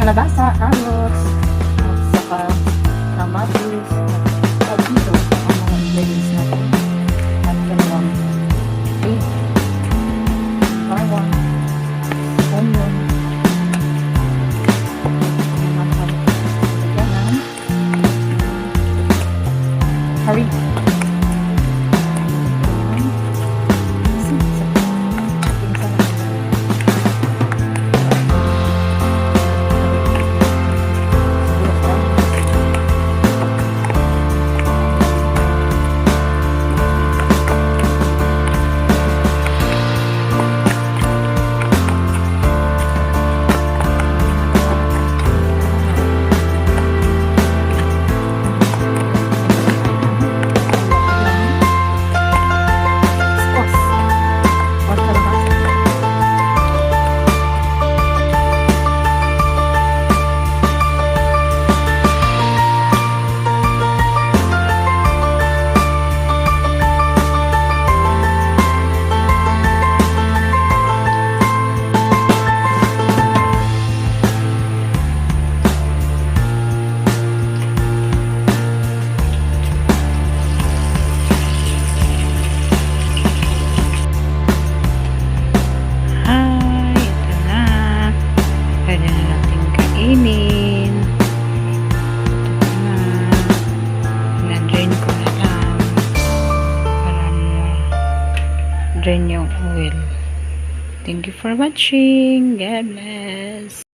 kalabasa, carrots, at saka kamatis, at dito ang mga ingredients natin. At dalawang egg, bawang, onion, curry. Kainin. Na-drain ko na lang para drain yung oil. Thank you for watching. God bless.